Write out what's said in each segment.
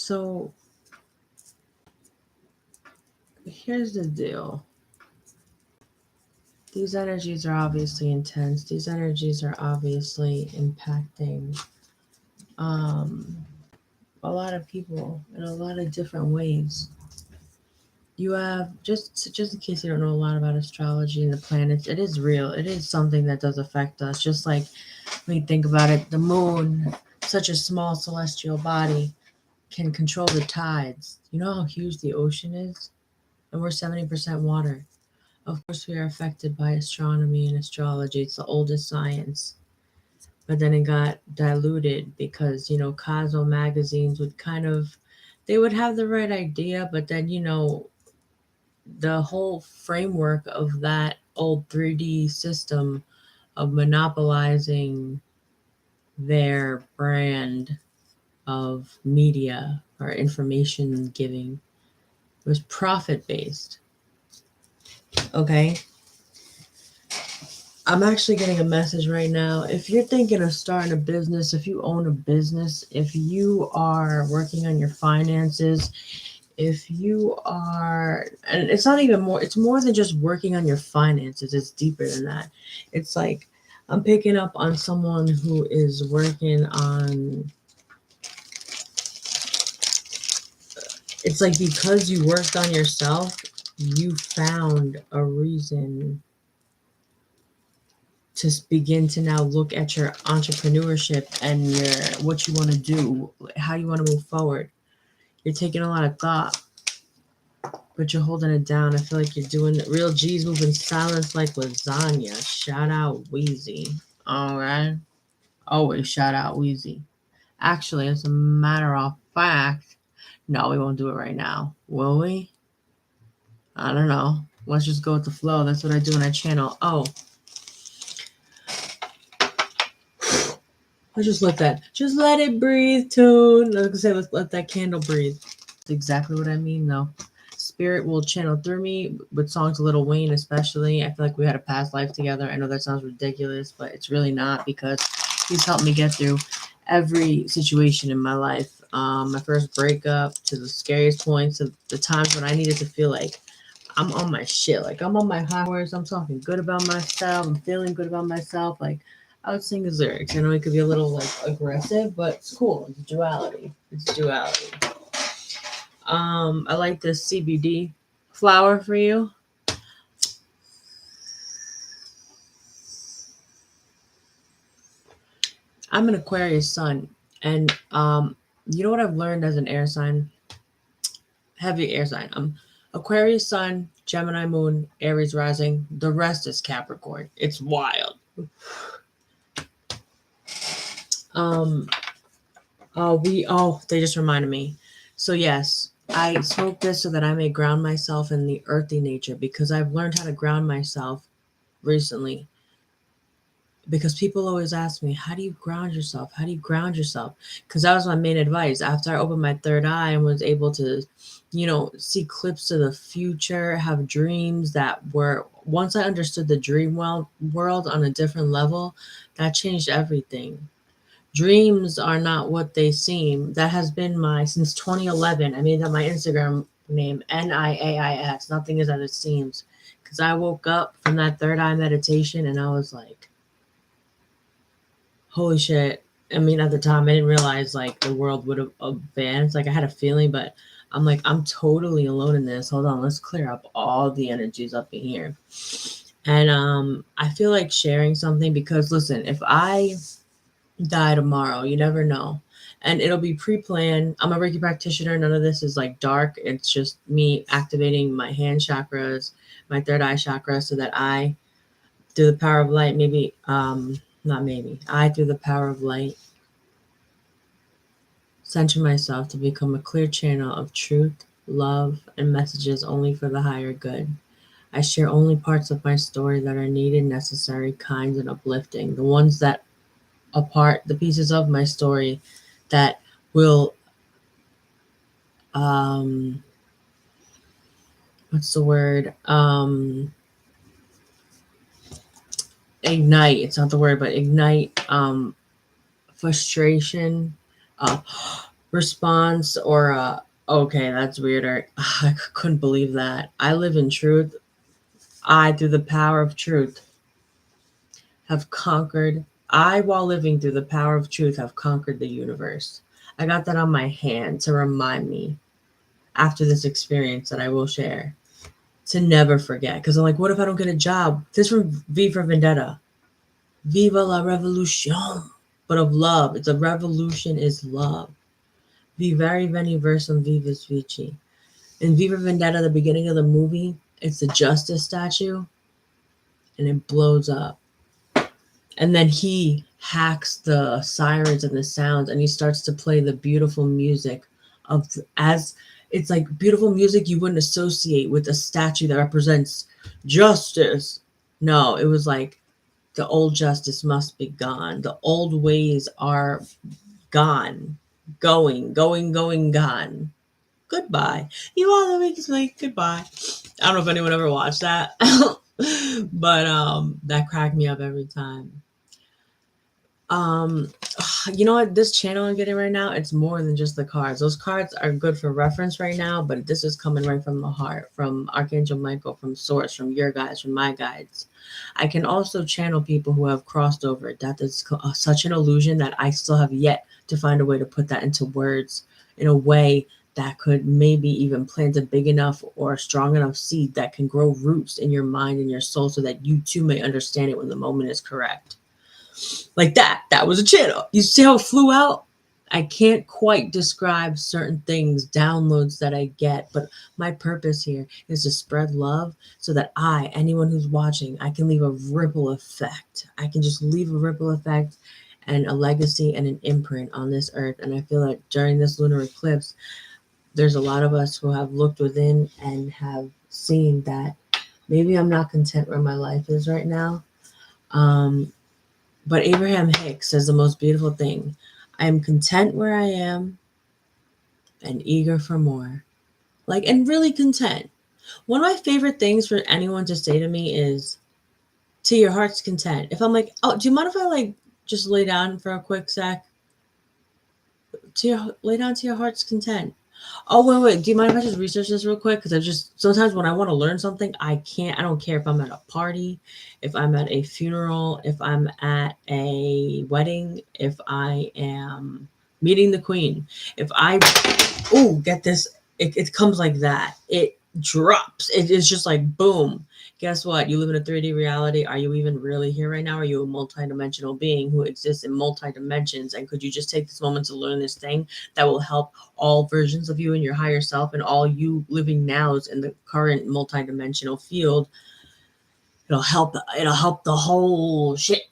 So here's the deal. These energies are obviously intense. These energies are obviously impacting a lot of people in a lot of different ways. You have just in case you don't know a lot about astrology and the planets, it is real. It is something that does affect us. Just like when you think about it, the moon, such a small celestial body, can control the tides. You know how huge the ocean is? And we're 70% water. Of course, we are affected by astronomy and astrology. It's the oldest science. But then it got diluted because, Cosmo magazines would they would have the right idea, but then, the whole framework of that old 3D system of monopolizing their brand of media or information giving was profit based. Okay. I'm actually getting a message right now. If you're thinking of starting a business, if you own a business, if you are working on your finances, if you are, and it's not even more, it's more than just working on your finances, it's deeper than that. It's like I'm picking up on someone who is working on, it's like because you worked on yourself, you found a reason to begin to now look at your entrepreneurship and your what you want to do, how you want to move forward. You're taking a lot of thought, but you're holding it down. I feel like you're doing it. Real G's moving silence like lasagna. Shout out Wheezy. All right. Always shout out Wheezy. Actually, as a matter of fact, no, we won't do it right now. Will we? I don't know. Let's just go with the flow. That's what I do when I channel. Oh, let's just let that. Just let it breathe, tune. Like I say, let's let that candle breathe. That's exactly what I mean, though. Spirit will channel through me with songs of Lil Wayne, especially. I feel like we had a past life together. I know that sounds ridiculous, but it's really not because he's helped me get through every situation in my life. My first breakup to the scariest points of the times when I needed to feel like I'm on my shit. Like I'm on my high horse. I'm talking good about myself. I'm feeling good about myself. Like I would sing his lyrics. I know it could be a little like aggressive, but it's cool. It's duality. It's duality. I like this CBD flower for you. I'm an Aquarius sun, and you know what I've learned as an air sign, heavy air sign. Aquarius sun, Gemini moon, Aries rising. The rest is Capricorn. It's wild. Um, they just reminded me. So yes, I smoke this so that I may ground myself in the earthy nature because I've learned how to ground myself recently. Because people always ask me, how do you ground yourself? How do you ground yourself? Because that was my main advice. After I opened my third eye and was able to, see clips of the future, have dreams that were, once I understood the dream world on a different level, that changed everything. Dreams are not what they seem. That has been since 2011. I made that my Instagram name, NIAIS. Nothing is as it seems. Because I woke up from that third eye meditation and I was like, holy shit. I mean, at the time, I didn't realize like the world would have advanced. Like I had a feeling, but I'm like, I'm totally alone in this. Hold on, let's clear up all the energies up in here. And I feel like sharing something because listen, if I die tomorrow, you never know. And it'll be pre-planned. I'm a Reiki practitioner. None of this is like dark. It's just me activating my hand chakras, my third eye chakra, so that I, through the power of light, maybe not maybe, I, through the power of light, center myself to become a clear channel of truth, love, and messages only for the higher good. I share only parts of my story that are needed, necessary, kind, and uplifting. The ones that the pieces of my story that will, what's the word? Ignite. It's not the word, but ignite frustration, response or okay, that's weird, or I couldn't believe that. I live in truth. I, through the power of truth, have conquered. I, while living through the power of truth, have conquered the universe. I got that on my hand to remind me after this experience that I will share to never forget. Because I'm like, what if I don't get a job? This from V for Vendetta. Viva la revolution. But of love. It's a revolution is love. Vivere veni versum vivis vici. In Viva Vendetta, the beginning of the movie, it's the justice statue and it blows up. And then he hacks the sirens and the sounds and he starts to play the beautiful music of as it's like beautiful music you wouldn't associate with a statue that represents justice. No, it was like the old justice must be gone. The old ways are gone. Going, gone. Goodbye. You all the weeks like goodbye. I don't know if anyone ever watched that. But that cracked me up every time. Um, you know what? This channel I'm getting right now, it's more than just the cards. Those cards are good for reference right now, but this is coming right from the heart, from Archangel Michael, from Source, from your guides, from my guides. I can also channel people who have crossed over. That is such an illusion that I still have yet to find a way to put that into words in a way that could maybe even plant a big enough or strong enough seed that can grow roots in your mind and your soul so that you too may understand it when the moment is correct. Like that. That was a channel. You see how it flew out? I can't quite describe certain things, downloads that I get, but my purpose here is to spread love so that anyone who's watching, I can leave a ripple effect. I can just leave a ripple effect and a legacy and an imprint on this earth. And I feel like during this lunar eclipse, there's a lot of us who have looked within and have seen that maybe I'm not content where my life is right now. Um, but Abraham Hicks says the most beautiful thing. I am content where I am and eager for more. Like, and really content. One of my favorite things for anyone to say to me is, to your heart's content. If I'm like, oh, do you mind if I like just lay down for a quick sec? Lay down to your heart's content. Oh, wait. Do you mind if I just research this real quick? Because I just, sometimes when I want to learn something, I don't care if I'm at a party, if I'm at a funeral, if I'm at a wedding, if I am meeting the queen. If I, get this, it comes like that. It drops. It is just like, boom. Guess what? You live in a 3D reality. Are you even really here right now? Are you a multidimensional being who exists in multi dimensions? And could you just take this moment to learn this thing that will help all versions of you and your higher self and all you living nows in the current multidimensional field? It'll help the whole shit.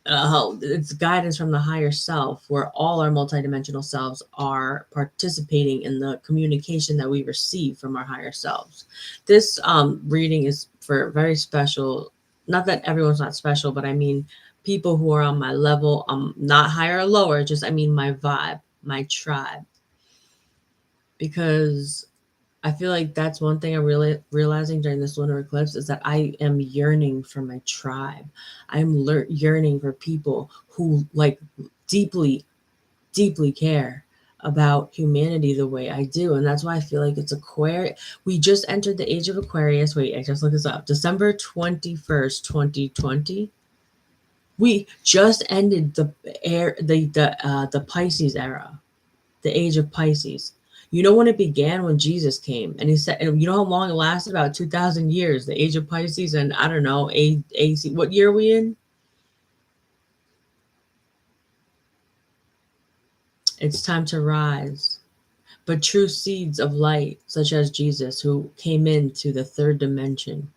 It's guidance from the higher self, where all our multidimensional selves are participating in the communication that we receive from our higher selves. This reading is for very special, not that everyone's not special, but I mean people who are on my level, not higher or lower, just I mean my vibe, my tribe. Because I feel like that's one thing I'm really realizing during this lunar eclipse is that I am yearning for my tribe. I'm yearning for people who like deeply, deeply care about humanity the way I do. And that's why I feel like it's Aquarius. We just entered the age of Aquarius. Wait, I just looked this up. December 21st, 2020. We just ended the Pisces era, the age of Pisces. You know when it began? When Jesus came. And he said, and you know how long it lasted? About 2,000 years, the age of Pisces. And I don't know, AC. What year are we in? It's time to rise. But true seeds of light, such as Jesus, who came into the third dimension,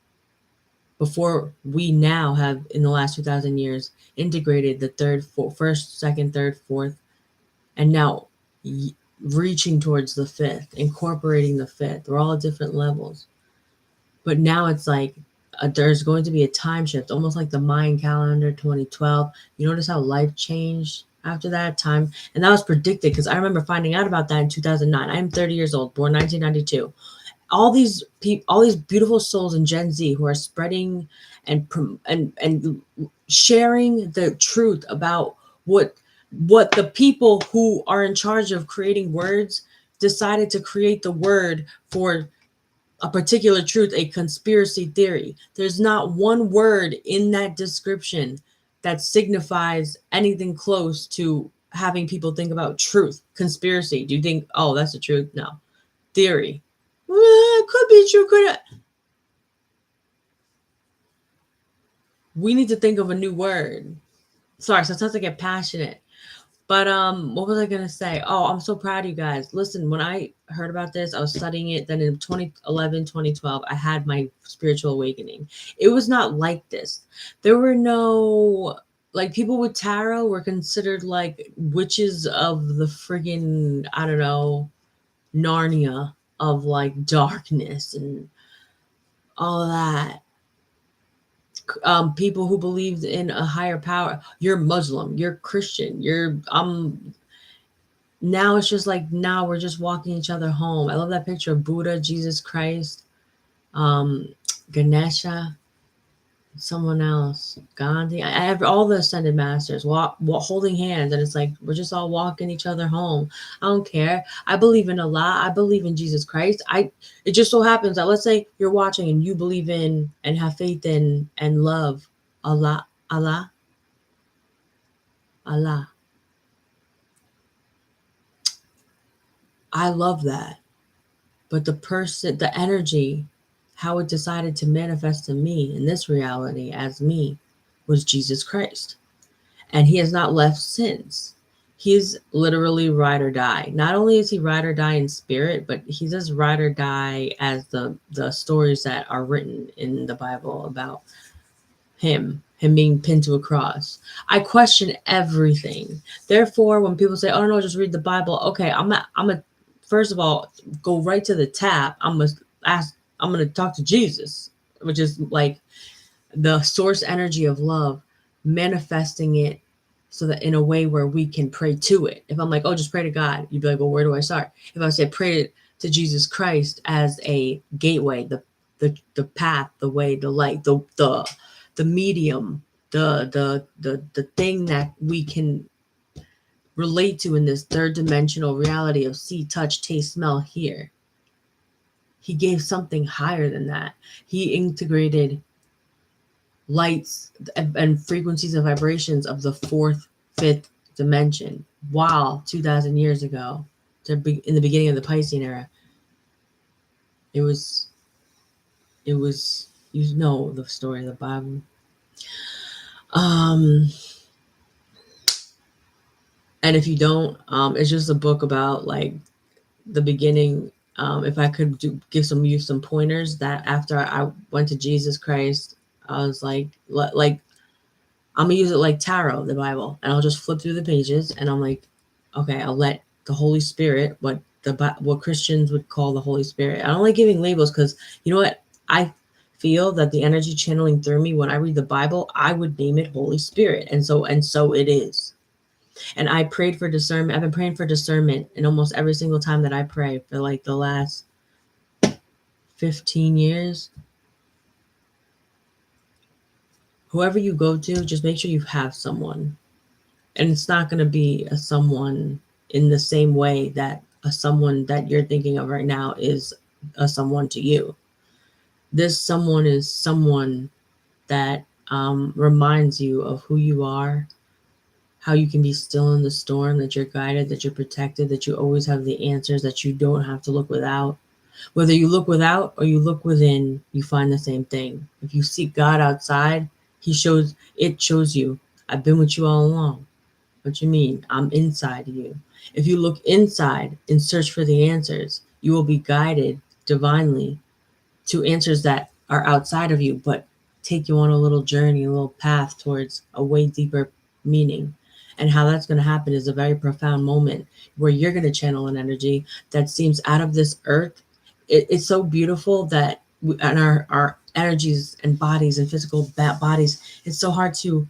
before we now have, in the last 2,000 years, integrated the first, second, third, fourth, and now reaching towards the fifth, incorporating the fifth. We're all at different levels. But now it's like there's going to be a time shift, almost like the Mayan calendar 2012. You notice how life changed after that time? And that was predicted because I remember finding out about that in 2009. I am 30 years old, born 1992. All these all these beautiful souls in Gen Z who are spreading and sharing the truth about what what the people who are in charge of creating words decided to create the word for a particular truth, a conspiracy theory. There's not one word in that description that signifies anything close to having people think about truth. Conspiracy. Do you think, oh, that's the truth? No. Theory. Could be true, could it? We need to think of a new word. Sorry, sometimes I get passionate. But what was I gonna say? Oh, I'm so proud of you guys. Listen, when I heard about this, I was studying it. Then in 2011, 2012, I had my spiritual awakening. It was not like this. There were no, like, people with tarot were considered like witches of the friggin', I don't know, Narnia, of like darkness and all that. People who believed in a higher power. You're Muslim, you're Christian, you're now it's just like, now we're just walking each other home. I love that picture of Buddha, Jesus Christ, um, Ganesha, someone else, Gandhi. I have all the ascended masters holding hands, and it's like we're just all walking each other home. I don't care. I believe in Allah. I believe in Jesus Christ. It just so happens that, let's say you're watching and you believe in and have faith in and love Allah, Allah, Allah. I love that. But the person, the energy, how it decided to manifest in me in this reality as me was Jesus Christ. And he has not left since. He's literally ride or die. Not only is he ride or die in spirit, but he does ride or die as the stories that are written in the Bible about him being pinned to a cross. I question everything. Therefore, when people say, "Oh no, just read the Bible," okay, I'm a first of all go right to the tap. I'm gonna talk to Jesus, which is like the source energy of love, manifesting it so that in a way where we can pray to it. If I'm like, "Oh, just pray to God," you'd be like, "Well, where do I start?" If I say pray to Jesus Christ as a gateway, the path, the way, the light, the medium, the thing that we can relate to in this third dimensional reality of see, touch, taste, smell, hear. He gave something higher than that. He integrated lights and frequencies and vibrations of the fourth, fifth dimension. Wow, 2,000 years ago, in the beginning of the Piscean era, it was, you know the story of the Bible. Um, and if you don't, it's just a book about like the beginning. If I could give you some pointers, that after I went to Jesus Christ, I was like I'm gonna use it like tarot, the Bible, and I'll just flip through the pages, and I'm like, okay, I'll let the Holy Spirit, what Christians would call the Holy Spirit. I don't like giving labels because you know what, I feel that the energy channeling through me when I read the Bible, I would name it Holy Spirit, and so it is. And I prayed for discernment. I've been praying for discernment in almost every single time that I pray for like the last 15 years. Whoever you go to, just make sure you have someone. And it's not going to be a someone in the same way that a someone that you're thinking of right now is a someone to you. This someone is someone that reminds you of who you are, how you can be still in the storm, that you're guided, that you're protected, that you always have the answers, that you don't have to look without. Whether you look without or you look within, you find the same thing. If you seek God outside, it shows you, I've been with you all along. What you mean? I'm inside you. If you look inside and search for the answers, you will be guided divinely to answers that are outside of you, but take you on a little journey, a little path towards a way deeper meaning. And how that's going to happen is a very profound moment where you're going to channel an energy that seems out of this earth. It's so beautiful that and our energies and bodies and physical bodies, it's so hard to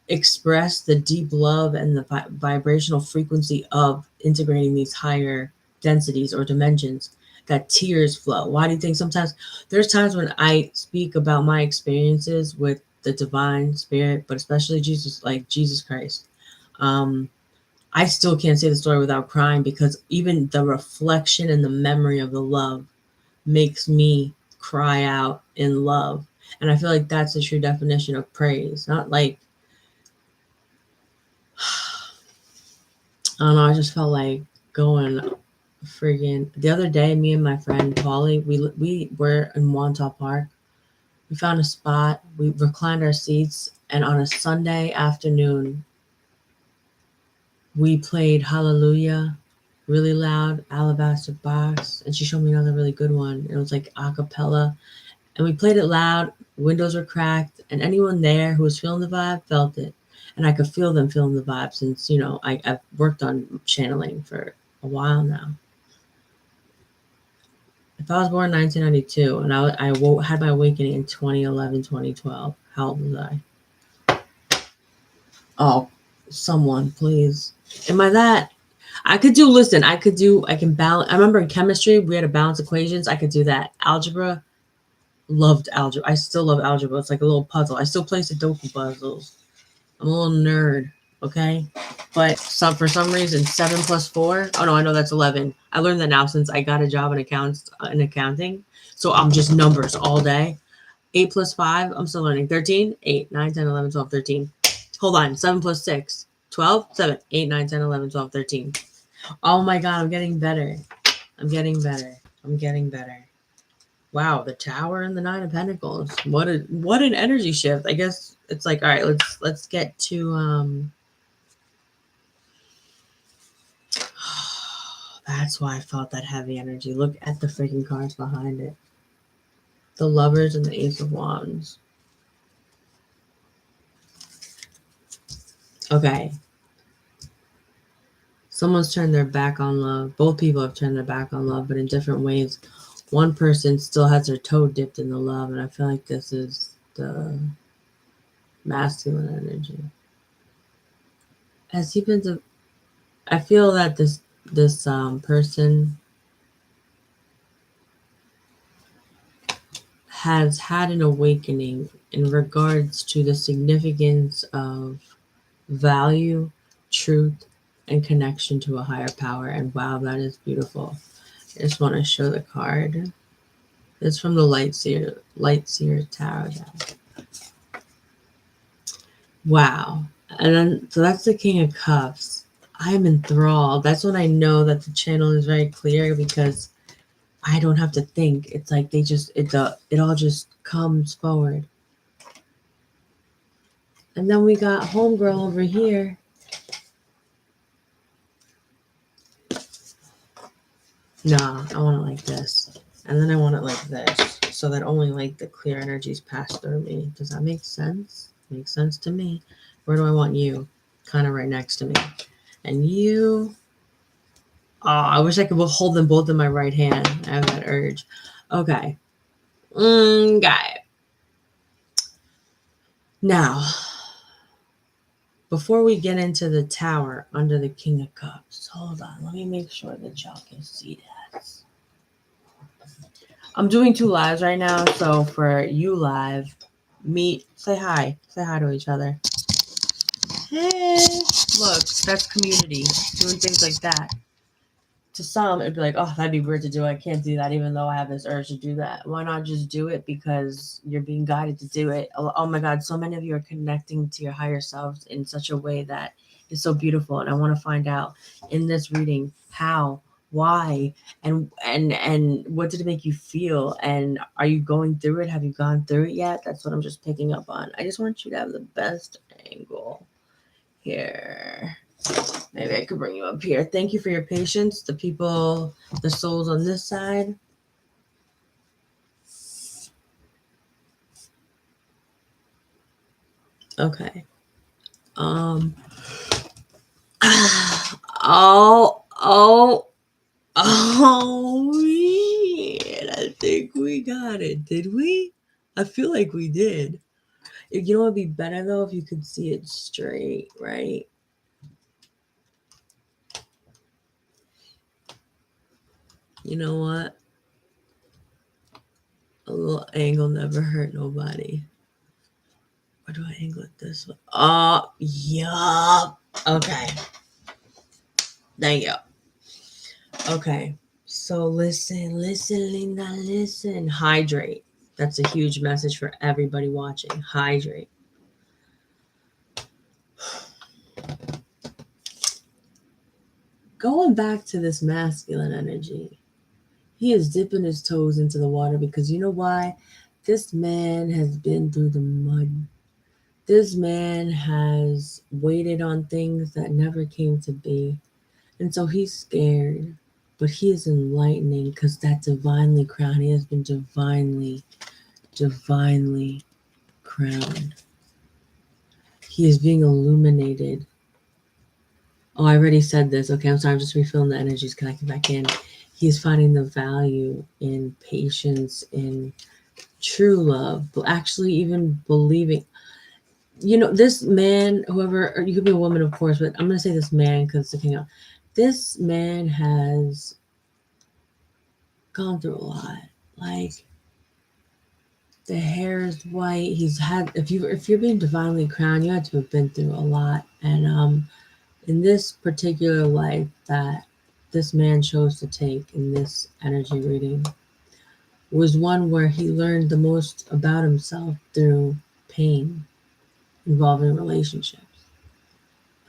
express the deep love and the vibrational frequency of integrating these higher densities or dimensions, that tears flow. Why do you think sometimes there's times when I speak about my experiences with the divine spirit, but especially Jesus, like Jesus Christ? I still can't say the story without crying, because even the reflection and the memory of the love makes me cry out in love. And I feel like that's the true definition of praise. Not like, I don't know, I just felt like going friggin'. The other day, me and my friend Polly, we were in Wantagh Park. We found a spot, we reclined our seats, and on a Sunday afternoon, we played Hallelujah really loud, Alabaster Box, and she showed me another really good one. It was like a cappella, and we played it loud. Windows were cracked, and anyone there who was feeling the vibe felt it. And I could feel them feeling the vibe since, I've worked on channeling for a while now. If I was born in 1992 and had my awakening in 2011, 2012, how old was I? Oh, someone, please. Am I that? I could do, listen, I can balance. I remember in chemistry, we had to balance equations. I could do that. Algebra, loved algebra. I still love algebra. It's like a little puzzle. I still play Sudoku puzzles. I'm a little nerd, okay? But for some reason, 7 plus 4. Oh no, I know that's 11. I learned that now since I got a job in accounting. So I'm just numbers all day. 8 plus 5. I'm still learning. 13, 8, 9, 10, 11, 12, 13. Hold on. 7 plus 6. 12, 7, 8, 9, 10, 11, 12, 13. Oh my God, I'm getting better. I'm getting better. I'm getting better. Wow, the Tower and the Nine of Pentacles. What an energy shift. I guess it's like, all right, let's get to that's why I felt that heavy energy. Look at the freaking cards behind it. The Lovers and the Ace of Wands. Okay. Someone's turned their back on love. Both people have turned their back on love, but in different ways. One person still has their toe dipped in the love, and I feel like this is the masculine energy. Has he been to? I feel that this person has had an awakening in regards to the significance of value, truth, and connection to a higher power. And wow, that is beautiful. I just want to show the card. It's from the Light Seer Tarot deck. Wow. And then, so that's the King of Cups. I am enthralled. That's when I know that the channel is very clear, because I don't have to think. It's like it all just comes forward. And then we got Homegirl over here. Nah, I want it like this. And then I want it like this, so that only like the clear energies pass through me. Does that make sense? Makes sense to me. Where do I want you? Kind of right next to me. And you. Oh, I wish I could hold them both in my right hand. I have that urge. Okay. Okay. Now, before we get into the Tower under the King of Cups, hold on. Let me make sure that y'all can see that. I'm doing 2 lives right now, so for you live, say hi. Say hi to each other. Hey, look, that's community. Doing things like that. To some, it'd be like, oh, that'd be weird to do. I can't do that, even though I have this urge to do that. Why not just do it because you're being guided to do it? Oh my God, so many of you are connecting to your higher selves in such a way that is so beautiful. And I want to find out in this reading how, why, and what did it make you feel? And are you going through it? Have you gone through it yet? That's what I'm just picking up on. I just want you to have the best angle here. Maybe I could bring you up here. Thank you for your patience. The people, the souls on this side. Okay. Oh, man. I think we got it. Did we? I feel like we did. You know what would be better though if you could see it straight, right? You know what? A little angle never hurt nobody. Or do I angle it this way? Oh, yup. Okay. Thank you. Okay. So listen, Linda, listen. Hydrate. That's a huge message for everybody watching. Hydrate. Going back to this masculine energy, he is dipping his toes into the water because you know why? This man has been through the mud. This man has waited on things that never came to be. And so he's scared, but he is enlightening because that divinely crowned, he has been divinely crowned. He is being illuminated. Oh, I already said this. Okay, I'm sorry. I'm just refilling the energies, connecting back in. He's finding the value in patience, in true love, but actually even believing. You know, this man, whoever, or you could be a woman, of course, but I'm going to say this man because it's the king out. This man has gone through a lot. Like, the hair is white. He's had, if you're being divinely crowned, you had to have been through a lot. And in this particular life that this man chose to take in this energy reading was one where he learned the most about himself through pain involving relationships,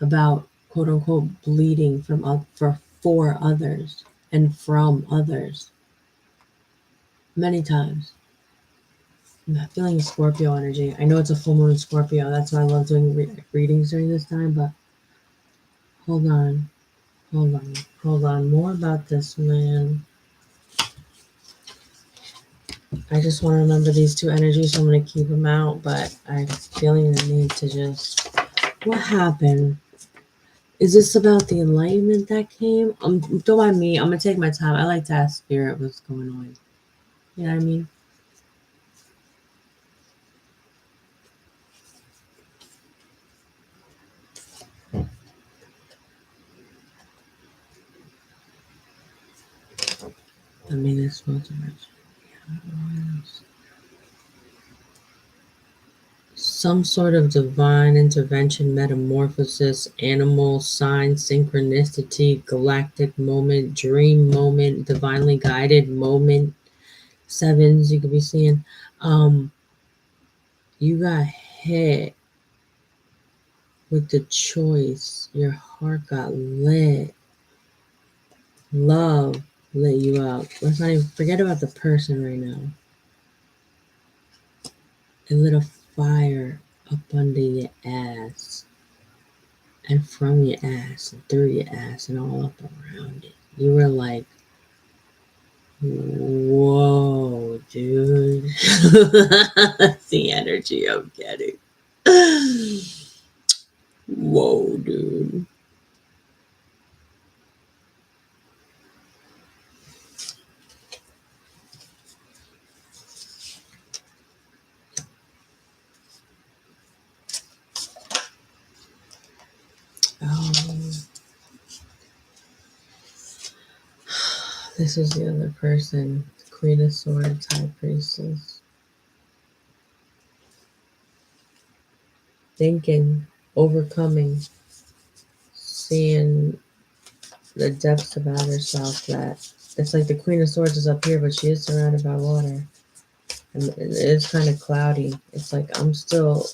about quote unquote bleeding for others and from others many times. I'm feeling Scorpio energy. I know it's a full moon in Scorpio. That's why I love doing readings during this time. But hold on, hold on. More about this man. I just want to remember these two energies, so I'm going to keep them out. But I'm feeling the need to just. What happened? Is this about the enlightenment that came? Don't mind me. I'm going to take my time. I like to ask spirit what's going on. You know what I mean? I mean, this motivation. Some sort of divine intervention, metamorphosis, animal sign, synchronicity, galactic moment, dream moment, divinely guided moment. Sevens you could be seeing. You got hit with the choice. Your heart got lit. Love lit you up. Let's not even forget about the person right now. It lit a fire up under your ass. And from your ass and through your ass and all up around it. You were like, whoa, dude. That's the energy I'm getting. Whoa, dude. Oh, this is the other person. Queen of Swords, High Priestess. Thinking, overcoming, seeing the depths about herself that it's like the Queen of Swords is up here, but she is surrounded by water. And it is kind of cloudy. It's like I'm still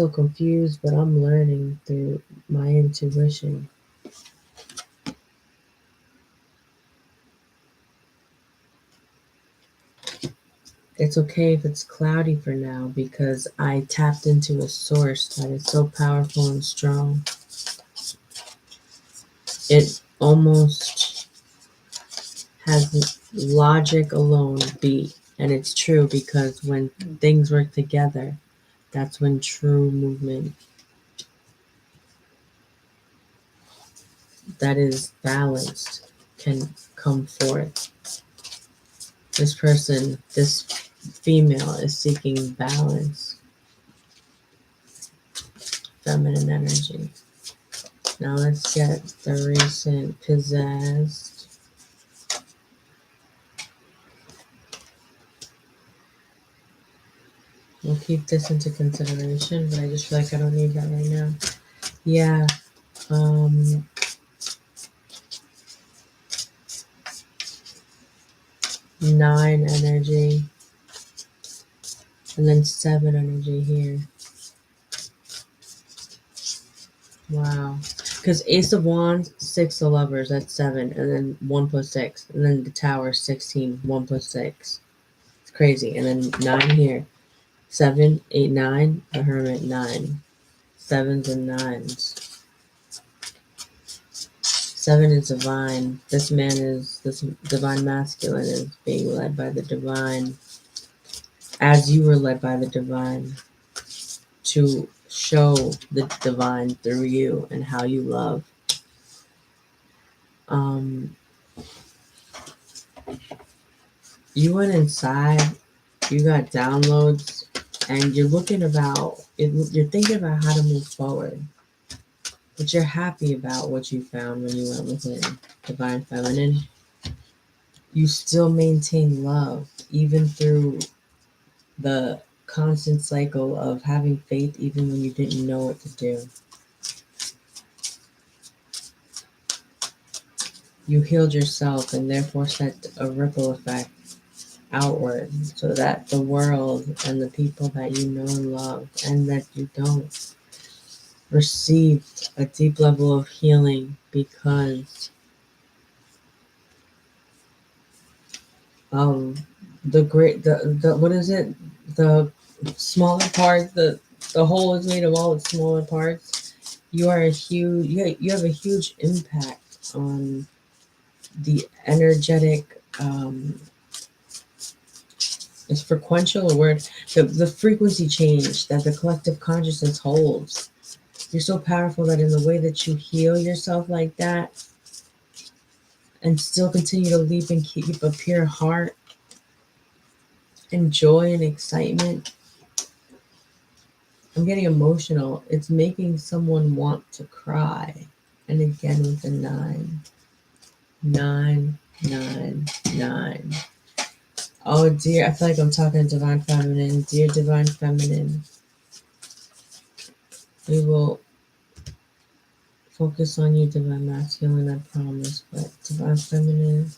confused, but I'm learning through my intuition. It's okay if it's cloudy for now because I tapped into a source that is so powerful and strong. It almost has logic alone beat. And it's true because when things work together, that's when true movement that is balanced can come forth. This person, this female is seeking balance, feminine energy. Now let's get the recent possessed. We'll keep this into consideration, but I just feel like I don't need that right now. Yeah. 9 energy, and then 7 energy here. Wow. Because Ace of Wands, 6 of Lovers, that's 7, and then 1 plus 6. And then the Tower, 16, 1 plus 6. It's crazy. And then 9 here. 7, 8, 9, the Hermit, 9. 7s and 9s. 7 is divine. This divine masculine is being led by the divine, as you were led by the divine, to show the divine through you and how you love. You went inside, you got downloads, and you're thinking about how to move forward. But you're happy about what you found when you went within. Divine Feminine. You still maintain love, even through the constant cycle of having faith, even when you didn't know what to do. You healed yourself and therefore set a ripple effect outward so that the world and the people that you know and love and that you don't received a deep level of healing because the what is it, the smaller parts, the whole is made of all its smaller parts. You have a huge impact on the energetic, is frequential a word, the frequency change that the collective consciousness holds. You're so powerful that in the way that you heal yourself like that and still continue to leap and keep a pure heart and joy and excitement, I'm getting emotional. It's making someone want to cry. And again with the 9. 9, 9, 9. Oh dear, I feel like I'm talking to Divine Feminine. Dear Divine Feminine, we will focus on you, Divine Masculine, I promise. But Divine Feminine,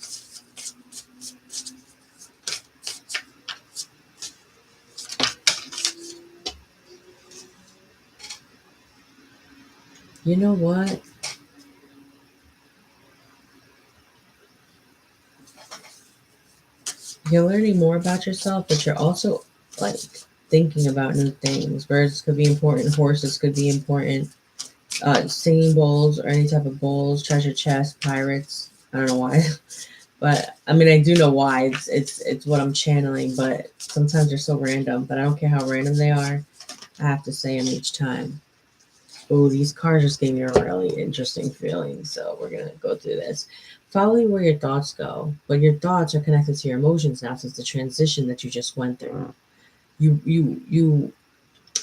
you know what? You're learning more about yourself, but you're also like thinking about new things. Birds could be important, horses could be important, singing bowls or any type of bowls, treasure chest, pirates. I don't know why, but I mean I do know why. It's what I'm channeling, but sometimes they're so random. But I don't care how random they are. I have to say them each time. Oh, these cards just gave me a really interesting feeling, so we're gonna go through this. Following where your thoughts go, but your thoughts are connected to your emotions now since the transition that you just went through. You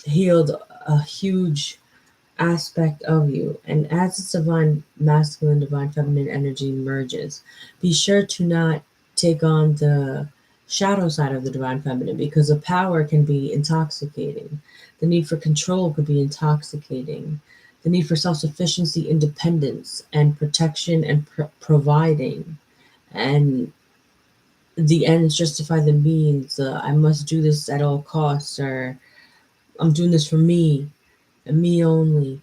healed a huge aspect of you, and as its divine masculine, divine feminine energy merges, be sure to not take on the shadow side of the divine feminine because the power can be intoxicating. The need for control could be intoxicating. The need for self-sufficiency, independence, and protection and providing, and the ends justify the means. I must do this at all costs, or I'm doing this for me and me only.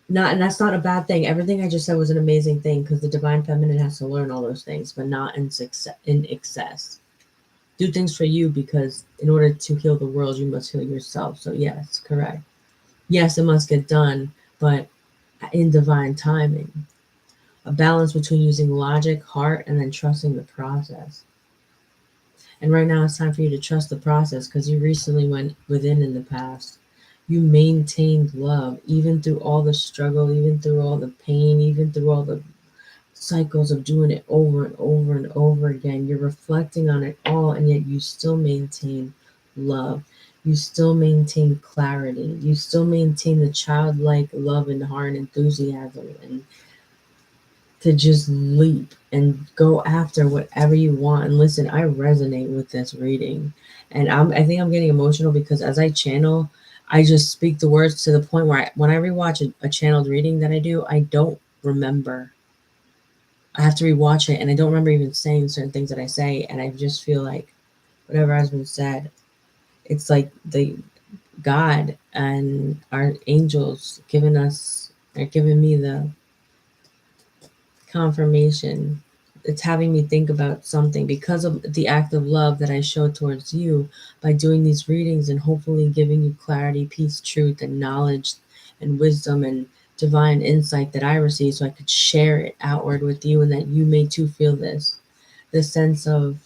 Not, and that's not a bad thing. Everything I just said was an amazing thing because the divine feminine has to learn all those things, but not in excess. Do things for you because in order to heal the world, you must heal yourself. So yes, correct. Yes, it must get done, but in divine timing. A balance between using logic, heart, and then trusting the process. And right now it's time for you to trust the process because you recently went within in the past. You maintained love even through all the struggle, even through all the pain, even through all the cycles of doing it over and over and over again. You're reflecting on it all, and yet you still maintain love. You still maintain clarity. You still maintain the childlike love and heart and enthusiasm and to just leap and go after whatever you want. And listen, I resonate with this reading. And I think I'm getting emotional because as I channel, I just speak the words to the point where when I rewatch a channeled reading that I do, I don't remember. I have to rewatch it, and I don't remember even saying certain things that I say, and I just feel like whatever has been said, it's like the God and our angels giving us, are giving me the confirmation. It's having me think about something because of the act of love that I show towards you by doing these readings and hopefully giving you clarity, peace, truth, and knowledge and wisdom and divine insight that I receive so I could share it outward with you and that you may too feel this sense of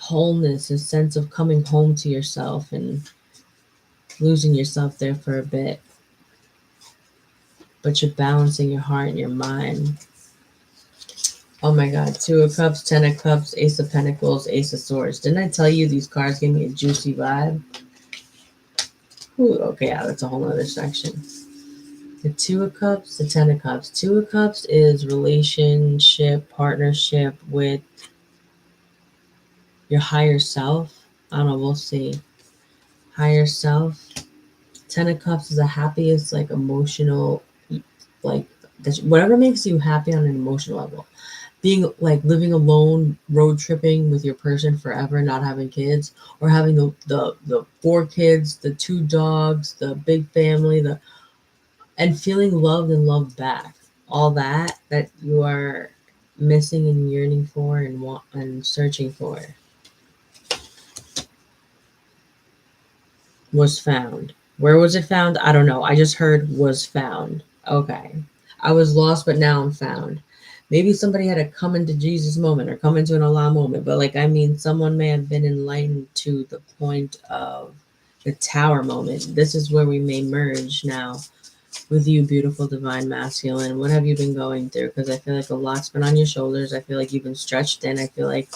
wholeness, a sense of coming home to yourself and losing yourself there for a bit, but you're balancing your heart and your mind. Oh my God, Two of Cups, Ten of Cups, Ace of Pentacles, Ace of Swords. Didn't I tell you these cards gave me a juicy vibe? Ooh, okay, yeah, that's a whole other section. The Two of Cups, the Ten of Cups. Two of Cups is relationship, partnership with your higher self. I don't know, we'll see. Higher self. Ten of Cups is the happiest, like emotional, like whatever makes you happy on an emotional level. Being like living alone, road tripping with your person forever, not having kids, or having the four kids, the two dogs, the big family, the and feeling loved and loved back. All that you are missing and yearning for and want and searching for was found. Where was it found? I don't know. I just heard was found. Okay. I was lost, but now I'm found. Maybe somebody had a come into Jesus moment or come into an Allah moment, but like, I mean, someone may have been enlightened to the point of the tower moment. This is where we may merge now with you, beautiful divine masculine. What have you been going through? Because I feel like a lot's been on your shoulders. I feel like you've been stretched thin. I feel like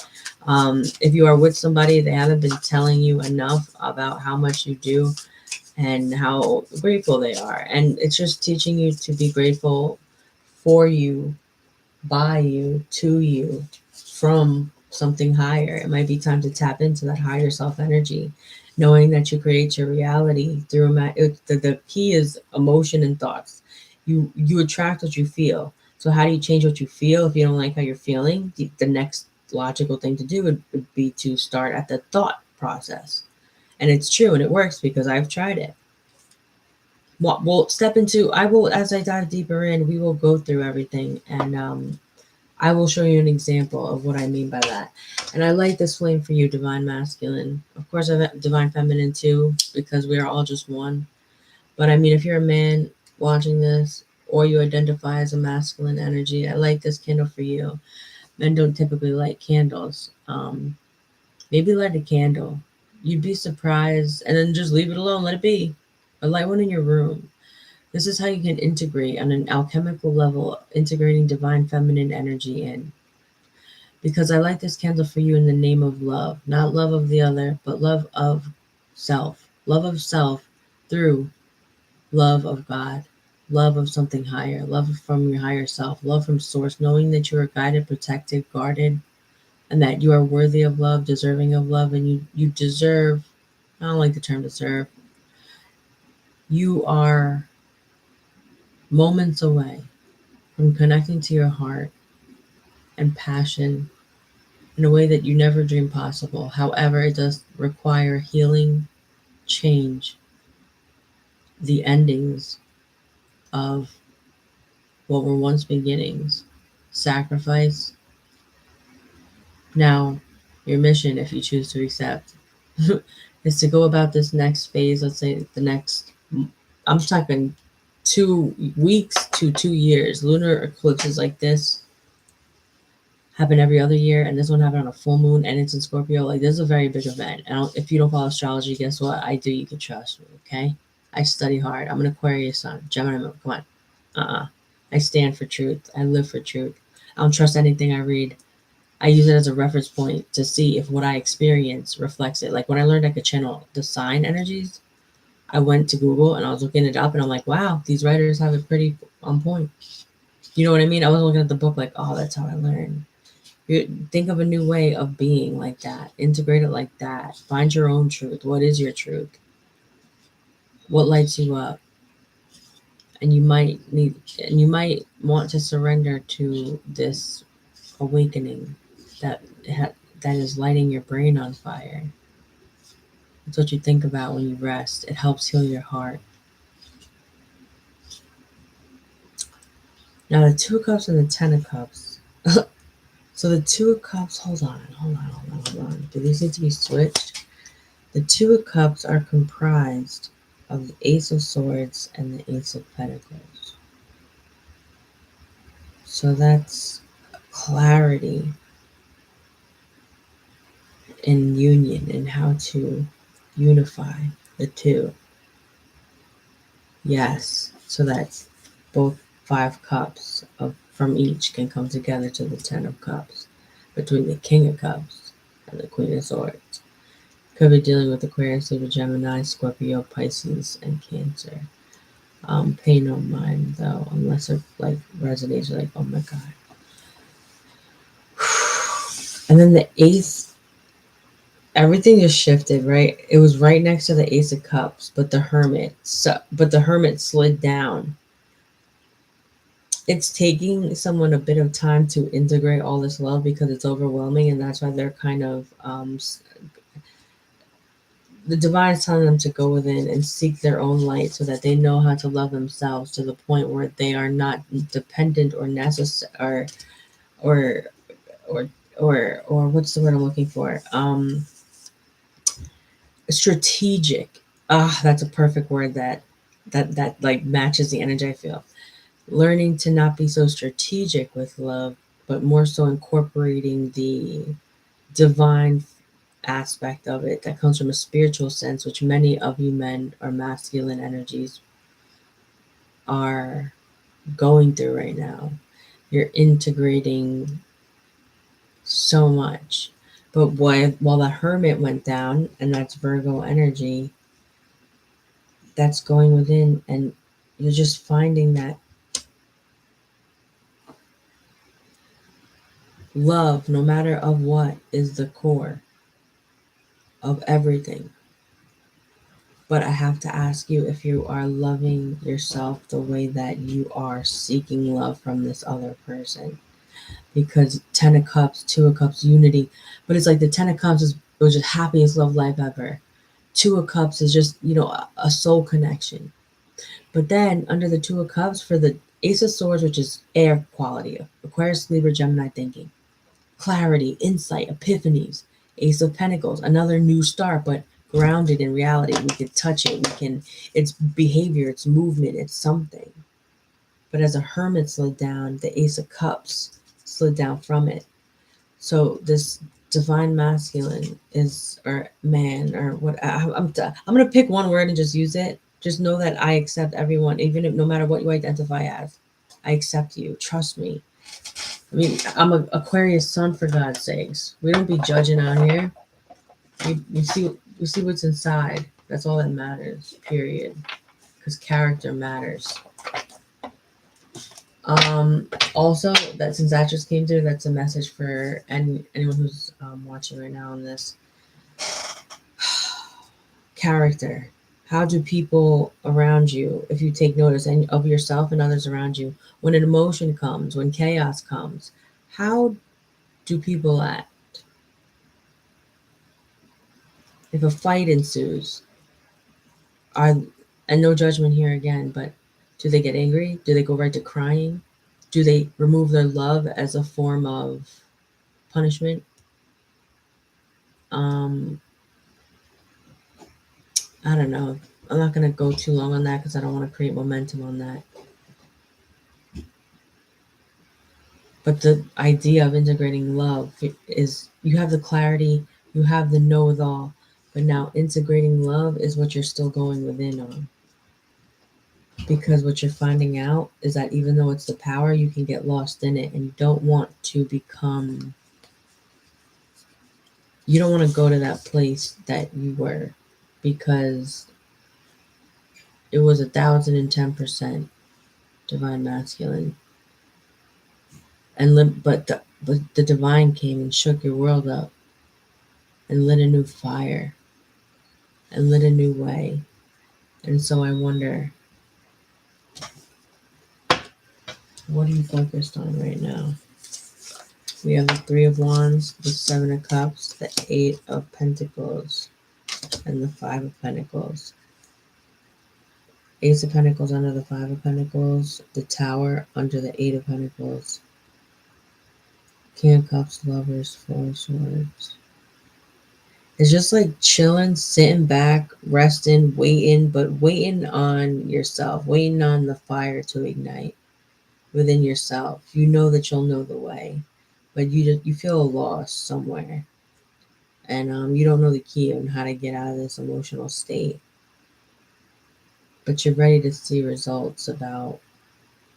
if you are with somebody, they haven't been telling you enough about how much you do and how grateful they are. And it's just teaching you to be grateful for you, by you, to you, from something higher. It might be time to tap into that higher self energy, knowing that you create your reality through the key is emotion and thoughts. You attract what you feel. So how do you change what you feel if you don't like how you're feeling? The next logical thing to do would be to start at the thought process. And it's true and it works because I've tried it. We'll step into, I will, as I dive deeper in, we will go through everything and I will show you an example of what I mean by that. And I light this flame for you, divine masculine. Of course, I have divine feminine too, because we are all just one. But I mean, if you're a man watching this or you identify as a masculine energy, I light this candle for you. Men don't typically light candles. Maybe light a candle. You'd be surprised, and then just leave it alone, let it be. Or light one in your room. This is how you can integrate on an alchemical level, integrating divine feminine energy in. Because I light this candle for you in the name of love, not love of the other, but love of self. Love of self through love of God, love of something higher, love from your higher self, love from source, knowing that you are guided, protected, guarded, and that you are worthy of love, deserving of love, and you deserve, I don't like the term deserve, you are moments away from connecting to your heart and passion in a way that you never dreamed possible. However, it does require healing, change, the endings of what were once beginnings, sacrifice. Now, your mission, if you choose to accept, is to go about this next phase. Let's say the next, I'm talking 2 weeks to 2 years. Lunar eclipses like this happen every other year, and this one happened on a full moon, and it's in Scorpio. Like, this is a very big event. And if you don't follow astrology, guess what? I do. You can trust me, okay? I study hard. I'm an Aquarius sun, Gemini moon. Come on. I stand for truth. I live for truth. I don't trust anything I read. I use it as a reference point to see if what I experience reflects it. Like when I learned I could channel the sign energies, I went to Google and I was looking it up, and I'm like, wow, these writers have it pretty on point. You know what I mean? I wasn't looking at the book like, oh, that's how I learned. Think of a new way of being like that. Integrate it like that. Find your own truth. What is your truth? What lights you up? And you might want to surrender to this awakening that that is lighting your brain on fire. It's what you think about when you rest. It helps heal your heart. Now the Two of Cups and the Ten of Cups. So the Two of Cups, hold on. Do these need to be switched? The Two of Cups are comprised of the Ace of Swords and the Ace of Pentacles. So that's clarity in union and how to unify the two. Yes, so that's both 5 cups from each can come together to the 10 of Cups between the King of Cups and the Queen of Swords. Could be dealing with Aquarius, Libra, Gemini, Scorpio, Pisces, and Cancer. Pay no mind though, unless it like resonates. Like, oh my god. And then the Ace, everything just shifted, right? It was right next to the Ace of Cups, but the Hermit. But the Hermit slid down. It's taking someone a bit of time to integrate all this love because it's overwhelming, and that's why they're kind of the divine is telling them to go within and seek their own light so that they know how to love themselves to the point where they are not dependent or necessary or or or what's the word I'm looking for? Strategic. Ah, that's a perfect word that like matches the energy I feel. Learning to not be so strategic with love, but more so incorporating the divine aspect of it that comes from a spiritual sense, which many of you men or masculine energies are going through right now. You're integrating so much. But while the Hermit went down, and that's Virgo energy, that's going within, and you're just finding that love, no matter of what, is the core of everything. But I have to ask you if you are loving yourself the way that you are seeking love from this other person. Because 10 of Cups, 2 of Cups, unity. But it's like the 10 of Cups was just happiest love life ever. 2 of Cups is just, a soul connection. But then under the 2 of Cups, for the Ace of Swords, which is air quality, Aquarius, Libra, Gemini thinking, clarity, insight, epiphanies. Ace of Pentacles, another new start, but grounded in reality. We can touch it. It's behavior, it's movement, it's something. But as a Hermit slid down, the Ace of Cups slid down from it. So this divine masculine is, or man, or what, I'm going to pick one word and just use it. Just know that I accept everyone, even if no matter what you identify as. I accept you. Trust me. I mean, I'm an Aquarius sun, for God's sakes. We don't be judging out here. We see what's inside. That's all that matters. Period. Because character matters. Also, that since that just came through, that's a message for anyone who's watching right now on this. Character. How do people around you, if you take notice and of yourself and others around you, when an emotion comes, when chaos comes, how do people act? If a fight ensues, are and no judgment here again, but do they get angry? Do they go right to crying? Do they remove their love as a form of punishment? Um, I don't know. I'm not going to go too long on that because I don't want to create momentum on that. But the idea of integrating love is you have the clarity, you have the know it all, but now integrating love is what you're still going within on. Because what you're finding out is that even though it's the power, you can get lost in it, and you don't want to go to that place that you were, because it was 1,010% divine masculine. But the divine came and shook your world up and lit a new fire and lit a new way. And so I wonder, What are you focused on right now? We have the Three of Wands, the Seven of Cups, the Eight of Pentacles, and the Five of Pentacles. Ace of Pentacles under the Five of Pentacles, the Tower under the Eight of Pentacles, King of Cups, Lovers, Four of Swords. It's just like chilling, sitting back, resting, waiting, but waiting on yourself, waiting on the fire to ignite within yourself. You know that you'll know the way, but you feel lost somewhere, and you don't know the key on how to get out of this emotional state. But you're ready to see results about,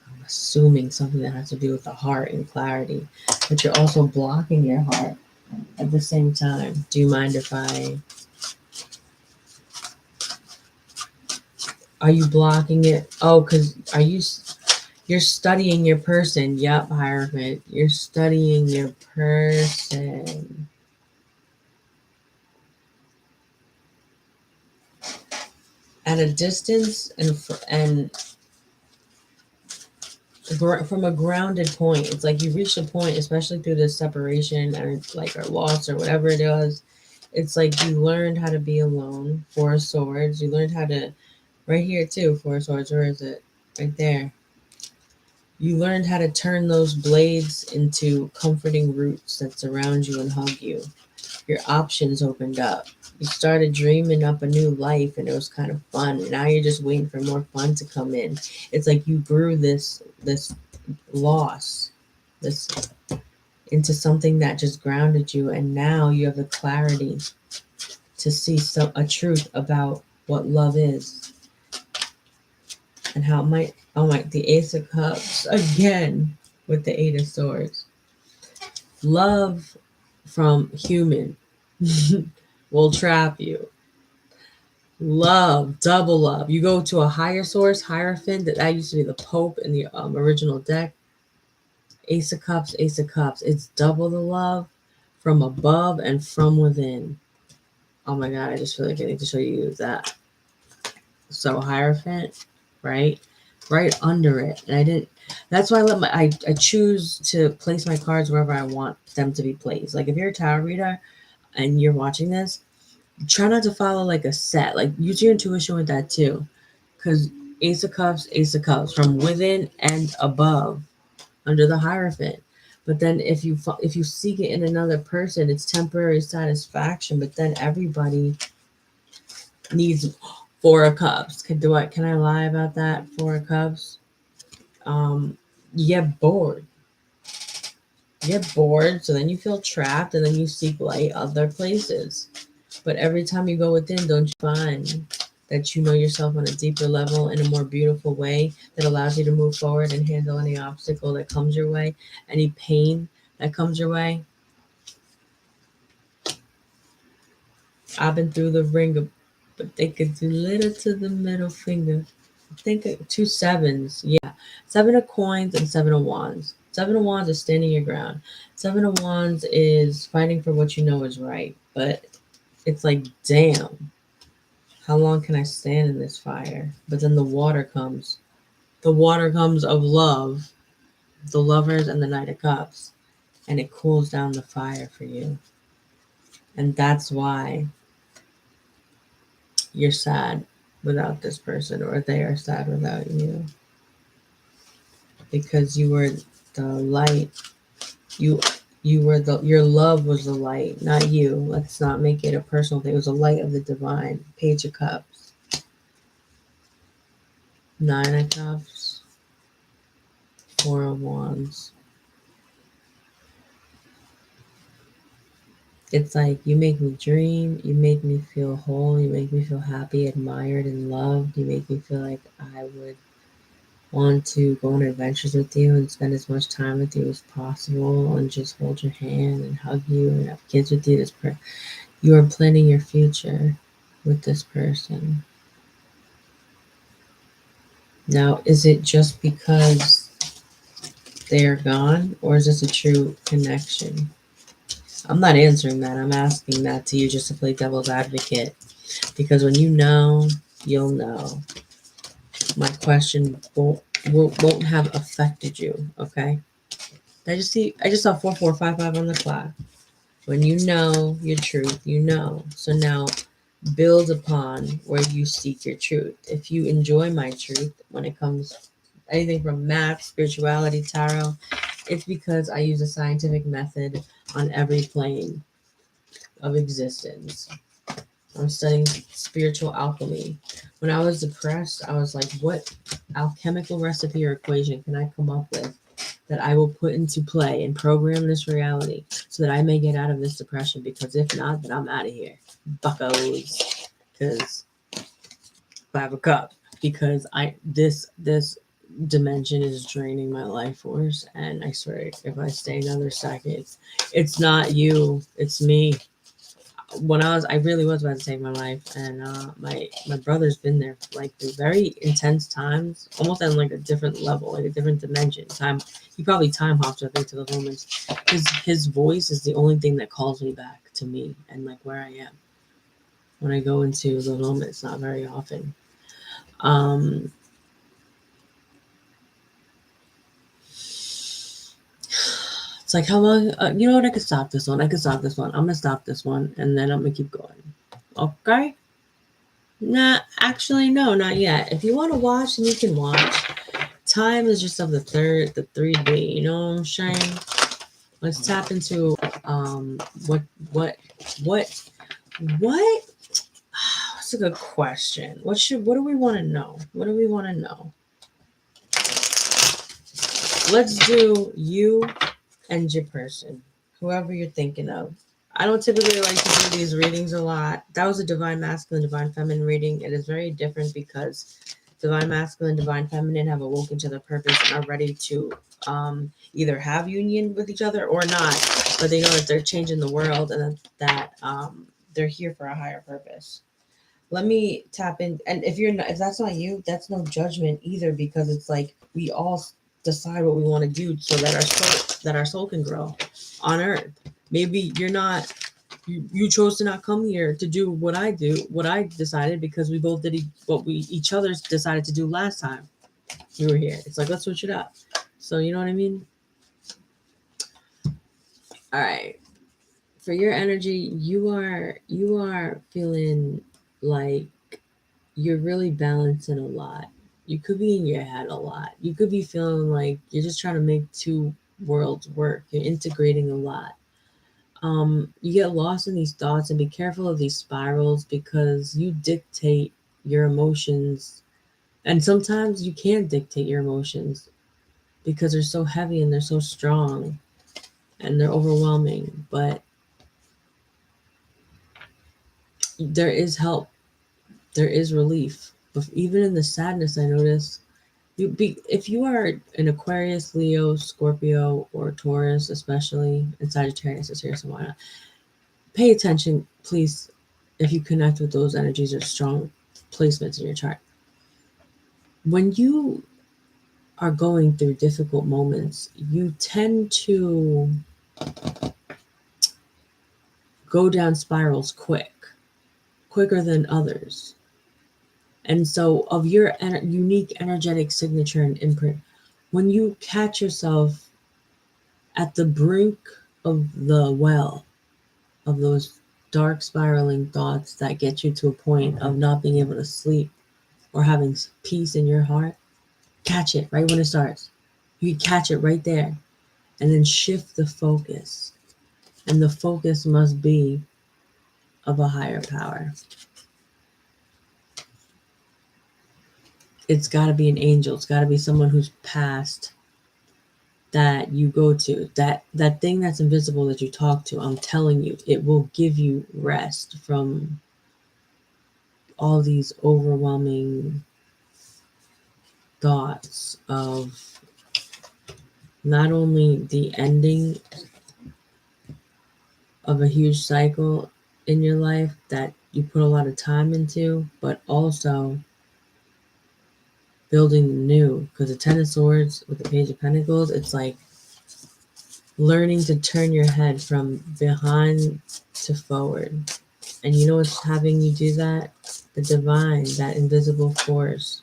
I'm assuming, something that has to do with the heart and clarity. But you're also blocking your heart at the same time. Do you mind if are you blocking it? Oh, because you're studying your person. Yep, Hierophant. You're studying your person. At a distance and from a grounded point. It's like you reach a point, especially through this separation and like or loss or whatever it is. It's like you learned how to be alone. Four of Swords. You learned how to, right here too, Four of Swords. Where is it? Right there. You learned how to turn those blades into comforting roots that surround you and hug you. Your options opened up. You started dreaming up a new life and it was kind of fun. And now you're just waiting for more fun to come in. It's like you grew this loss, this into something that just grounded you, and now you have the clarity to see a truth about what love is and how it might. Oh my, the Ace of Cups again with the Eight of Swords. Love from human will trap you. Love, double love. You go to a higher source, Hierophant, that used to be the Pope in the original deck. Ace of Cups, Ace of Cups. It's double the love from above and from within. Oh my God, I just feel like I need to show you that. So Hierophant, right? Right under it. And I didn't, that's why I choose to place my cards wherever I want them to be placed. Like if you're a tarot reader and you're watching this, try not to follow like a set. Like use your intuition with that too. Because Ace of Cups from within and above under the Hierophant. But then if you seek it in another person, it's temporary satisfaction. But then everybody needs Four of Cups. Can I lie about that? Four of Cups. You get bored. You get bored, so then you feel trapped, and then you seek light other places. But every time you go within, don't you find that you know yourself on a deeper level in a more beautiful way that allows you to move forward and handle any obstacle that comes your way, any pain that comes your way? I've been through the ringer, but they could do little to the middle finger. I think 2 7s. Yeah. 7 of Coins and 7 of Wands. 7 of Wands is standing your ground. 7 of Wands is fighting for what you know is right. But it's like, damn, how long can I stand in this fire? But then the water comes. The water comes of love, the Lovers and the Knight of Cups. And it cools down the fire for you. And that's why you're sad without this person, or they are sad without you, because you were the light. You were your love was the light, not you. Let's not make it a personal thing. It was a light of the divine. Page of Cups, 9 of Cups, 4 of Wands. It's like you make me dream, you make me feel whole, you make me feel happy, admired, and loved. You make me feel like I would want to go on adventures with you and spend as much time with you as possible and just hold your hand and hug you and have kids with you. You are planning your future with this person. Now, is it just because they are gone, or is this a true connection? I'm not answering that. I'm asking that to you just to play devil's advocate, because when you know, you'll know. my question won't have affected you. Okay. I just saw 4455 on the clock. When you know your truth, you know. So now build upon where you seek your truth. If you enjoy my truth when it comes anything from math, spirituality, tarot, it's because I use a scientific method on every plane of existence. I'm studying spiritual alchemy. When I was depressed, I was like, what alchemical recipe or equation can I come up with that I will put into play and program this reality so that I may get out of this depression? Because if not, then I'm out of here. Buckos. Because 5 of Cups. Because this dimension is draining my life force, and I swear if I stay another second, it's not you, it's me. When I really was about to take my life, and my brother's been there like through very intense times, almost on like a different level, like a different dimension. Time he probably time hopped, I think, to the moments. His voice is the only thing that calls me back to me and like where I am when I go into the moments. Not very often. Um, it's like how long? You know what? I could stop this one. I could stop this one. I'm gonna stop this one, and then I'm gonna keep going. Okay. Nah, actually, no, not yet. If you want to watch, then you can watch. Time is just of the 3D. You know what I'm saying? Let's tap into what what what what. That's a good question. What do we want to know? What do we want to know? Let's do you and your person, whoever you're thinking of. I don't typically like to do these readings a lot. That was a divine masculine, divine feminine reading. It is very different because divine masculine, divine feminine have awoken to their purpose and are ready to either have union with each other or not. But they know that they're changing the world and that they're here for a higher purpose. Let me tap in, and if that's not you, that's no judgment either, because it's like we all decide what we want to do so that our soul can grow on earth. Maybe you're not you chose to not come here to do what I decided, because we both did what we each other's decided to do last time we were here. It's like, let's switch it up. So you know what I mean? All right. For your energy, you are feeling like you're really balancing a lot. You could be in your head a lot. You could be feeling like you're just trying to make two worlds work. You're integrating a lot. You get lost in these thoughts, and be careful of these spirals because you dictate your emotions. And sometimes you can't dictate your emotions because they're so heavy and they're so strong and they're overwhelming. But there is help, there is relief. But even in the sadness, I notice if you are an Aquarius, Leo, Scorpio, or Taurus, especially, and Sagittarius is here, so why not? Pay attention, please, if you connect with those energies or strong placements in your chart. When you are going through difficult moments, you tend to go down spirals quicker than others. And so, of your unique energetic signature and imprint, when you catch yourself at the brink of the well of those dark spiraling thoughts that get you to a point of not being able to sleep or having peace in your heart, catch it right when it starts. You can catch it right there and then shift the focus. And the focus must be of a higher power. It's got to be an angel. It's got to be someone who's passed that you go to. That thing that's invisible that you talk to, I'm telling you, it will give you rest from all these overwhelming thoughts of not only the ending of a huge cycle in your life that you put a lot of time into, but also building new. Because the Ten of Swords with the Page of Pentacles, it's like learning to turn your head from behind to forward. And you know what's having you do that? The divine, that invisible force,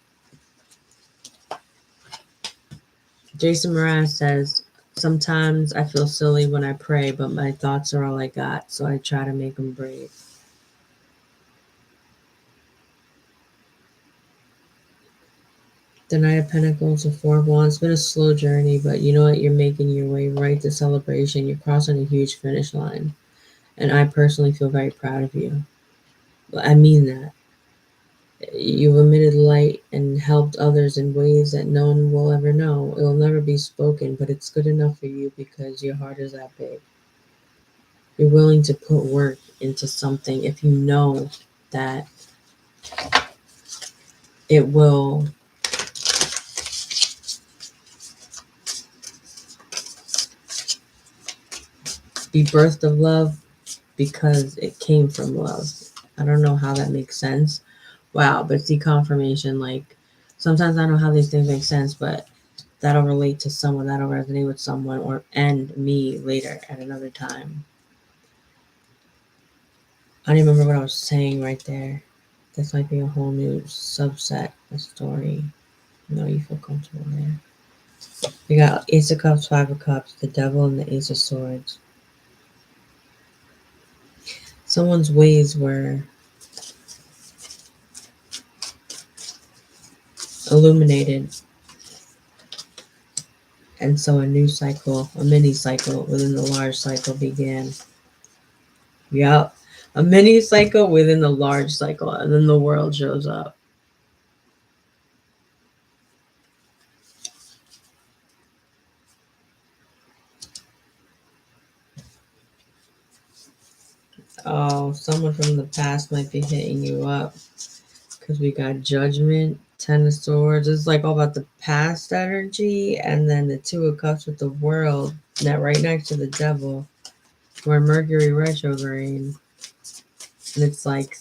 Jason Mraz says, sometimes I feel silly when I pray, but my thoughts are all I got, so I try to make them brave. The Knight of Pentacles, the Four of Wands. It's been a slow journey, but you know what? You're making your way right to celebration. You're crossing a huge finish line. And I personally feel very proud of you. I mean that. You've emitted light and helped others in ways that no one will ever know. It will never be spoken, but it's good enough for you because your heart is that big. You're willing to put work into something if you know that it will be birthed of love because it came from love. I don't know how that makes sense. Wow, but see confirmation, like sometimes I don't know how these things make sense, but that'll relate to someone, that'll resonate with someone or and me later at another time. I don't even remember what I was saying right there. This might be a whole new subset of story. No, you feel comfortable there. We got Ace of Cups, Five of Cups, the Devil, and the Ace of Swords. Someone's ways were illuminated, and so a new cycle, a mini cycle within the large cycle began. Yep, a mini cycle within the large cycle, and then the world shows up. Oh, someone from the past might be hitting you up because we got Judgment, Ten of Swords. It's like all about the past energy, and then the Two of Cups with the world. That right next to the Devil, where Mercury retrograde, and it's like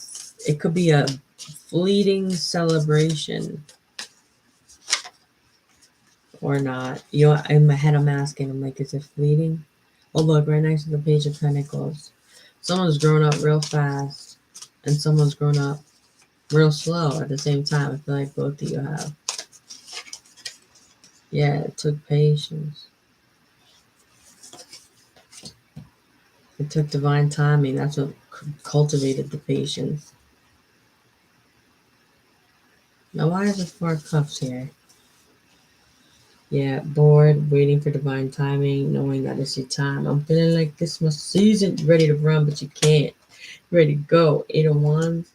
it could be a fleeting celebration or not. You know, in my head, I'm asking, I'm like, is it fleeting? Oh, look, right next to the Page of Pentacles. Someone's grown up real fast, and someone's grown up real slow at the same time. I feel like both of you have. Yeah, it took patience. It took divine timing. That's what cultivated the patience. Now, why is the Four of Cups here? Yeah, bored, waiting for divine timing, knowing that it's your time. I'm feeling like this my season. Ready to run, but you can't. Ready to go. Eight of Wands.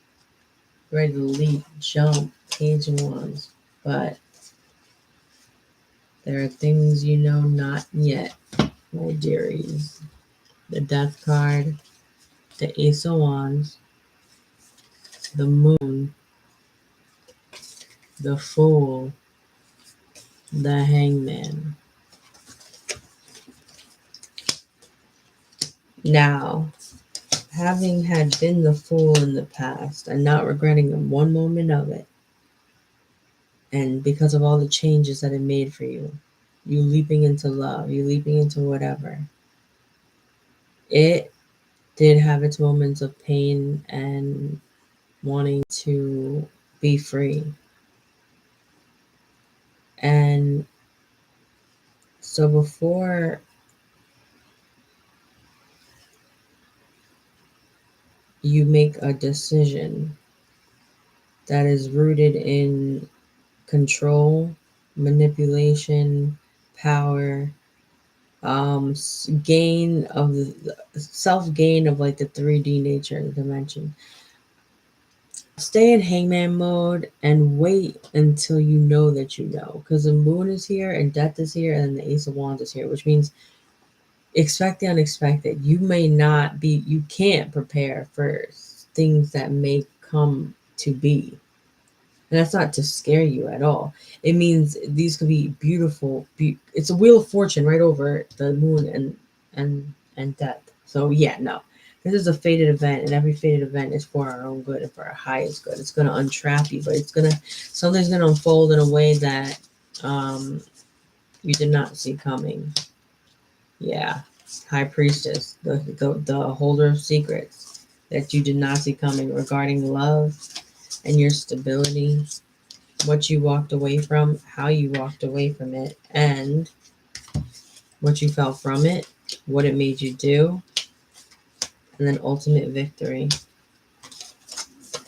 Ready to leap, jump. Page of Wands. But there are things you know not yet, my dearies. The Death card. The Ace of Wands. The Moon. The Fool. The Hangman. Now, having had been the fool in the past and not regretting one moment of it, and because of all the changes that it made for you, you leaping into love, you leaping into whatever, it did have its moments of pain and wanting to be free. And so before you make a decision that is rooted in control, manipulation, power, gain of the self gain of like the 3D nature of the dimension. Stay in hangman mode and wait until you know that you know, because the moon is here and death is here and the ace of wands is here, which means expect the unexpected. You may not be, you can't prepare for things that may come to be. And that's not to scare you at all. It means these could be beautiful. It's a wheel of fortune right over the moon and death. So yeah, no, this is a fated event, and every fated event is for our own good and for our highest good. It's gonna untrap you, but something's gonna unfold in a way that you did not see coming. Yeah, High Priestess, the holder of secrets that you did not see coming regarding love and your stability. what you walked away from, how you walked away from it, and what you felt from it, what it made you do, and then ultimate victory.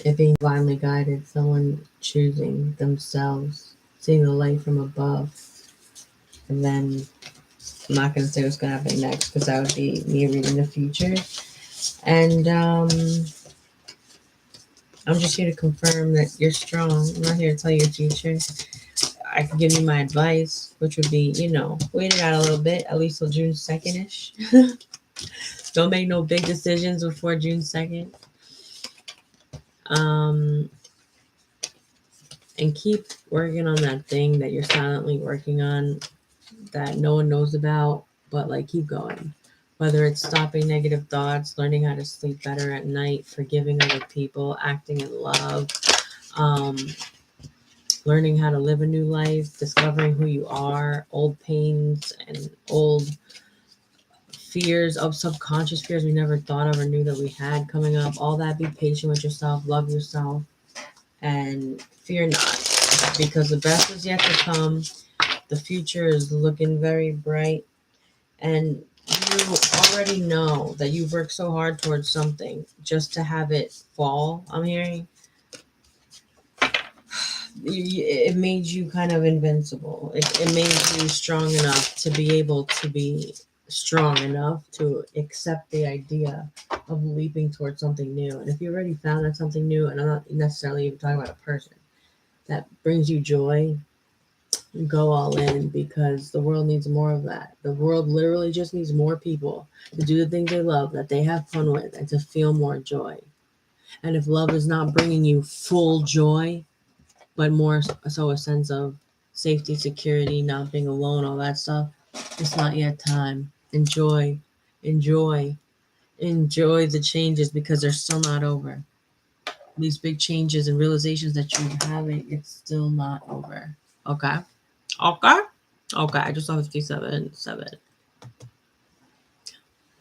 It being divinely guided, someone choosing themselves, seeing the light from above, and then I'm not going to say what's going to happen next because that would be me reading the future. And I'm just here to confirm that you're strong. I'm not here to tell you your future. I can give you my advice, which would be, wait it out a little bit, at least till June 2nd ish. Don't make no big decisions before June 2nd. And keep working on that thing that you're silently working on that no one knows about, but like keep going. Whether it's stopping negative thoughts, learning how to sleep better at night, forgiving other people, acting in love, um, learning how to live a new life, discovering who you are, old pains and old fears of subconscious fears we never thought of or knew that we had coming up. All that, be patient with yourself, love yourself, and fear not, because the best is yet to come. The future is looking very bright, and you already know that you've worked so hard towards something just to have it fall. I'm hearing it made you kind of invincible. It made you strong enough to be able to be strong enough to accept the idea of leaping towards something new. And if you already found that something new, and I'm not necessarily even talking about a person that brings you joy, go all in, because the world needs more of that. The world literally just needs more people to do the things they love, that they have fun with, and to feel more joy. And if love is not bringing you full joy, but more so a sense of safety, security, not being alone, all that stuff, it's not yet time. Enjoy, enjoy, enjoy the changes, because they're still not over. These big changes and realizations that you're having, it's still not over. Okay? Okay? Okay, I just saw 57, 7.